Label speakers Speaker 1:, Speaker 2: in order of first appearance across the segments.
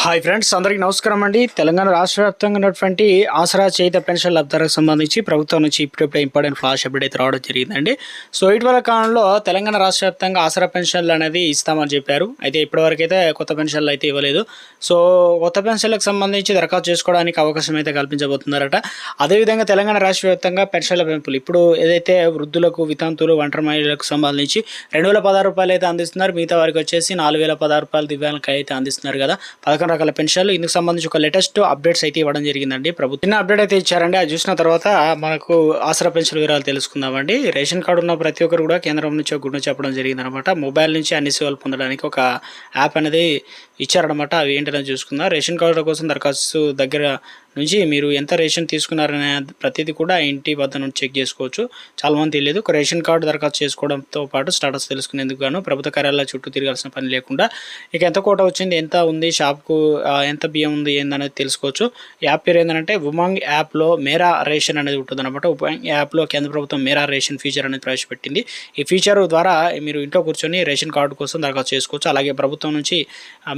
Speaker 1: Hi friends, అందరికీ నమస్కారం అండి. తెలంగాణ రాష్ట్ర వ్యాప్తంగా ఉన్నటువంటి ఆసరా చేయుత పెన్షన్ లబ్ధిదారులకు సంబంధించి ప్రభుత్వం నుంచి ఇప్పుడే ఇంపార్టెంట్ ఫ్లాష్ అప్డేట్ అయితే రావడం జరిగిందండి. సో ఇటీవల కాలంలో తెలంగాణ రాష్ట్ర వ్యాప్తంగా ఆసరా పెన్షన్లు అనేది ఇస్తామని చెప్పారు. అయితే ఇప్పటివరకు అయితే కొత్త పెన్షన్లు అయితే ఇవ్వలేదు. సో కొత్త పెన్షన్లకు సంబంధించి దరఖాస్తు చేసుకోవడానికి అవకాశం అయితే కల్పించబోతున్నారట. అదేవిధంగా తెలంగాణ రాష్ట్ర వ్యాప్తంగా పెన్షన్ల పెంపులు ఇప్పుడు ఏదైతే వృద్ధులకు, వితంతువులు, ఒంటరి మహిళలకు సంబంధించి 2016 రూపాయలు అయితే అందిస్తున్నారు. మిగతా వారికి వచ్చేసి 4016 రూపాయలు దివ్యాంగులకు అయితే అందిస్తున్నారు కదా. 11 రకాల పెన్షన్లు. ఇందుకు సంబంధించి ఒక లేటెస్ట్ అప్డేట్స్ అయితే ఇవ్వడం జరిగిందండి. ప్రభుత్వం అప్డేట్ అయితే ఇచ్చారండి. అది చూసిన తర్వాత మనకు ఆసరా పెన్షన్ వివరాలు తెలుసుకుందామండి. రేషన్ కార్డు ఉన్న ప్రతి ఒక్కరు కూడా కేంద్రం నుంచి ఒక గుర్తు చెప్పడం జరిగింది అనమాట. మొబైల్ నుంచి అన్ని సేవలు పొందడానికి ఒక యాప్ అనేది ఇచ్చారనమాట. అవి ఏంటనేది చూసుకుందాం. రేషన్ కార్డుల కోసం దరఖాస్తు దగ్గర నుంచి మీరు ఎంత రేషన్ తీసుకున్నారనే ప్రతిదీ కూడా ఇంటి వద్ద నుంచి చెక్ చేసుకోవచ్చు. చాలామంది తెలియదు. ఒక రేషన్ కార్డు దరఖాస్తు చేసుకోవడంతో పాటు స్టాటస్ తెలుసుకునేందుకు గాను ప్రభుత్వ కార్యాలయాల చుట్టూ తిరగాల్సిన పని లేకుండా ఇక ఎంత కోట వచ్చింది, ఎంత ఉంది, షాప్కు ఎంత బియ్యం ఉంది ఏందనేది తెలుసుకోవచ్చు. యాప్ పేరు ఏంటంటే ఉమంగ్ యాప్లో మేరా రేషన్ అనేది ఉంటుంది అనమాట. ఉమంగ్ యాప్లో కేంద్ర ప్రభుత్వం మేరా రేషన్ ఫీచర్ అనేది ప్రవేశపెట్టింది. ఈ ఫీచర్ ద్వారా మీరు ఇంట్లో కూర్చొని రేషన్ కార్డు కోసం దరఖాస్తు చేసుకోవచ్చు. అలాగే ప్రభుత్వం నుంచి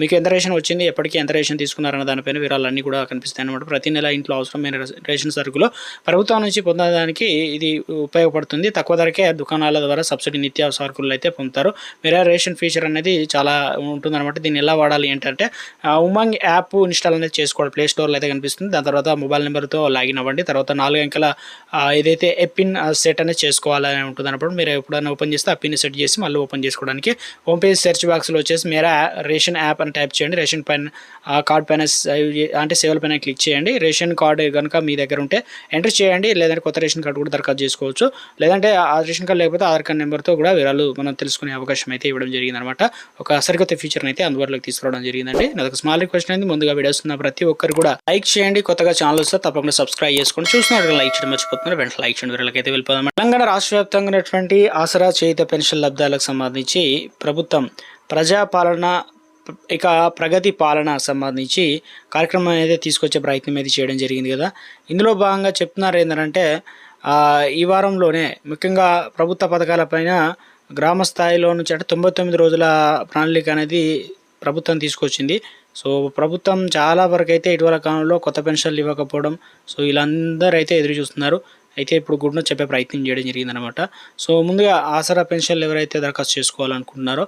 Speaker 1: మీకు ఎంత రేషన్ వచ్చింది, ఎప్పటికీ ఎంత రేషన్ తీసుకున్నారన్న దానిపైన వివరాలన్నీ కూడా కనిపిస్తాయి అనమాట. ప్రతి నెల ఇంట్లో అవసరమైన రేషన్ సరుకులు ప్రభుత్వం నుంచి పొందడానికి ఇది ఉపయోగపడుతుంది. తక్కువ ధరకే దుకాణాల ద్వారా సబ్సిడీ నిత్యావసర సరుకులు అయితే పొందుతారు. మేరా రేషన్ ఫీచర్ అనేది చాలా ఉంటుందన్నమాట. దీన్ని ఎలా వాడాలి ఏంటంటే ఉమంగ్ యాప్ ఇన్స్టాల్ అనేది చేసుకోవాలి. ప్లే స్టోర్లో అయితే కనిపిస్తుంది. దాని తర్వాత మొబైల్ నెంబర్తో లాగిన్ అవ్వండి. తర్వాత 4 అంకెల ఏదైతే పిన్ సెట్ అనేది చేసుకోవాలని ఉంటుంది అన్నప్పుడు మీరు ఎప్పుడైనా ఓపెన్ చేస్తే ఆ పిన్ సెట్ చేసి మళ్ళీ ఓపెన్ చేసుకోవడానికి హోమ్ పేజ్ సెర్చ్ బాక్స్లో వచ్చేసి మేరా రేషన్ యాప్ అని టైప్ చేయండి. రేషన్ పైన కార్డ్ పైన అంటే సేవల పైన క్లిక్ చేయండి. రేషన్ కార్డు కనుక మీ దగ్గర ఉంటే ఎంటర్ చేయండి. లేదంటే కొత్త రేషన్ కార్డు కూడా దరఖాస్తు చేసుకోవచ్చు. లేదంటే ఆ రేషన్ కార్డు లేకపోతే ఆధార్ కార్డు నెంబర్తో కూడా వివరాలు మనం తెలుసుకునే అవకాశం అయితే ఇవ్వడం జరిగిందనమాట. ఒక సరికొత్త ఫీచర్ని అయితే అందుబాటులోకి తీసుకురావడం జరిగిందండి. నాకు స్మాల్ రిక్వెస్ట్ అనేది ముందుగా వీడియోస్ ఉన్న ప్రతి ఒక్కరు కూడా లైక్ చేయండి. కొత్తగా ఛానల్ వస్తే తప్పకుండా సబ్స్క్రైబ్ చేసుకోండి. చూస్తున్నారు లైక్ చేయడం మర్చిపోతున్నారు. వెంటనే లైక్ చేయండి. వివరాలకి అయితే వెళ్ళిపోదాం. తెలంగాణ రాష్ట్ర వ్యాప్తంగా ఉన్నటువంటి ఆసరా చేయుత పెన్షన్ లబ్ధాలకు సంబంధించి ప్రభుత్వం ప్రజాపాలన ఇక ప్రగతి పాలన సంబంధించి కార్యక్రమం అనేది తీసుకొచ్చే ప్రయత్నం అయితే చేయడం జరిగింది కదా. ఇందులో భాగంగా చెప్తున్నారు ఏంటంటే ఈ వారంలోనే ముఖ్యంగా ప్రభుత్వ పథకాలపైన గ్రామ స్థాయిలో నుంచి అంటే 99 రోజుల ప్రణాళిక అనేది ప్రభుత్వం తీసుకొచ్చింది. సో ప్రభుత్వం చాలా వరకు అయితే ఇటీవల కాలంలో కొత్త పెన్షన్లు ఇవ్వకపోవడం, సో వీళ్ళందరూ అయితే ఎదురు చూస్తున్నారు. అయితే ఇప్పుడు గుడ్ను చెప్పే ప్రయత్నం చేయడం జరిగిందనమాట. సో ముందుగా ఆసరా పెన్షన్లు ఎవరైతే దరఖాస్తు చేసుకోవాలనుకుంటున్నారో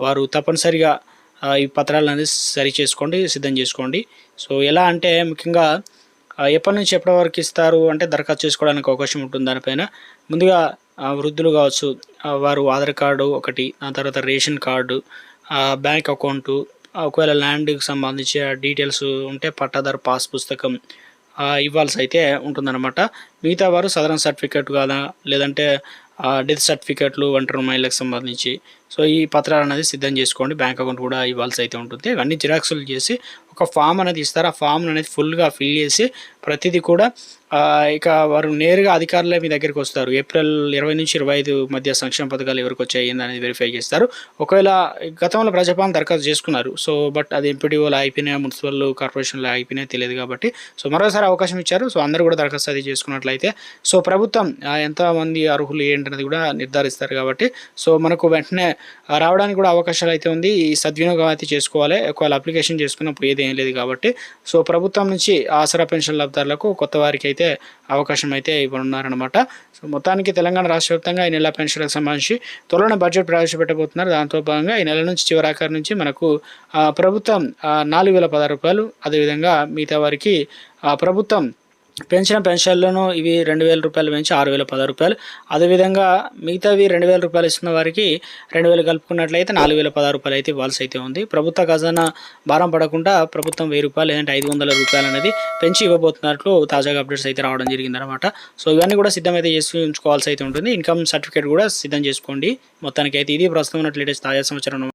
Speaker 1: వారు తప్పనిసరిగా ఈ పత్రాలు అనేది సరి చేసుకోండి, సిద్ధం చేసుకోండి. సో ఎలా అంటే ముఖ్యంగా ఎప్పటి నుంచి ఎప్పటి వరకు ఇస్తారు అంటే దరఖాస్తు చేసుకోవడానికి అవకాశం ఉంటుంది. దానిపైన ముందుగా వృద్ధులు కావచ్చు, వారు ఆధార్ కార్డు ఒకటి, దాని తర్వాత రేషన్ కార్డు, బ్యాంక్ అకౌంటు, ఒకవేళ ల్యాండ్కి సంబంధించి డీటెయిల్స్ ఉంటే పట్టాదారు పాస్ పుస్తకం ఇవ్వాల్సి అయితే ఉంటుందన్నమాట. మిగతా వారు సదరన్ సర్టిఫికేట్ కాదా లేదంటే డెత్ సర్టిఫికేట్లు, ఒంటరి మహిళలకు సంబంధించి సో ఈ పత్రాలు అనేది సిద్ధం చేసుకోండి. బ్యాంక్ అకౌంట్ కూడా ఇవ్వాల్సి అయితే ఉంటుంది. ఇవన్నీ జిరాక్సులు చేసి ఒక ఫామ్ అనేది ఇస్తారు. ఆ ఫామ్ అనేది ఫుల్గా ఫిల్ చేసి ప్రతిదీ కూడా ఇక వారు నేరుగా అధికారులే మీ దగ్గరికి వస్తారు. ఏప్రిల్ 20 నుంచి 25 మధ్య సంక్షేమ పథకాలు ఎవరికి వచ్చాయి అనేది వెరిఫై చేస్తారు. ఒకవేళ గతంలో ప్రజాపాలన దరఖాస్తు చేసుకున్నారు, సో బట్ అది ఎంపీడీఓలో అయిపోయినాయి, మున్సిపల్ కార్పొరేషన్లో అయిపోయినాయి తెలియదు కాబట్టి సో మరోసారి అవకాశం ఇచ్చారు. సో అందరూ కూడా దరఖాస్తు అది చేసుకున్నట్లయితే సో ప్రభుత్వం ఎంతమంది అర్హులు ఏంటనేది కూడా నిర్ధారిస్తారు కాబట్టి సో మనకు వెంటనే రావడానికి కూడా అవకాశాలు అయితే ఉంది. ఈ సద్వినియోగం అయితే చేసుకోవాలి. ఒకవేళ అప్లికేషన్ చేసుకున్నప్పుడు ఏదేం లేదు కాబట్టి సో ప్రభుత్వం నుంచి ఆసరా పెన్షన్ లబ్ధారులకు కొత్త వారికి అయితే అవకాశం అయితే ఇవ్వనున్నారనమాట. సో మొత్తానికి తెలంగాణ రాష్ట్ర వ్యాప్తంగా ఈ నెల పెన్షన్లకు సంబంధించి త్వరలోనే బడ్జెట్ ప్రవేశపెట్టబోతున్నారు. దాంతో భాగంగా ఈ నెల నుంచి చివరాఖరి నుంచి మనకు ప్రభుత్వం 4016 రూపాయలు, అదేవిధంగా మిగతా వారికి ప్రభుత్వం పెంచిన పెన్షన్లను ఇవి 2000 రూపాయలు పెంచి 6016 రూపాయలు, అదేవిధంగా మిగతావి 2000 రూపాయలు ఇస్తున్న వారికి 2000 కలుపుకున్నట్లయితే 4016 రూపాయలు అయితే ఇవ్వాల్సి అయితే ఉంది. ప్రభుత్వ ఖజానా భారం పడకుండా ప్రభుత్వం 1000 రూపాయలు లేదంటే 500 రూపాయలు అనేది పెంచి ఇవ్వబోతున్నట్లు తాజాగా అప్డేట్స్ అయితే రావడం జరిగిందనమాట. సో ఇవన్నీ కూడా సిద్ధమైతే చేసి ఉంచుకోవాల్సి అయితే ఉంటుంది. ఇన్కమ్ సర్టిఫికేట్ కూడా సిద్ధం చేసుకోండి. మొత్తానికి అయితే ఇది ప్రస్తుతం ఉన్నట్లు తాజా సమాచారం.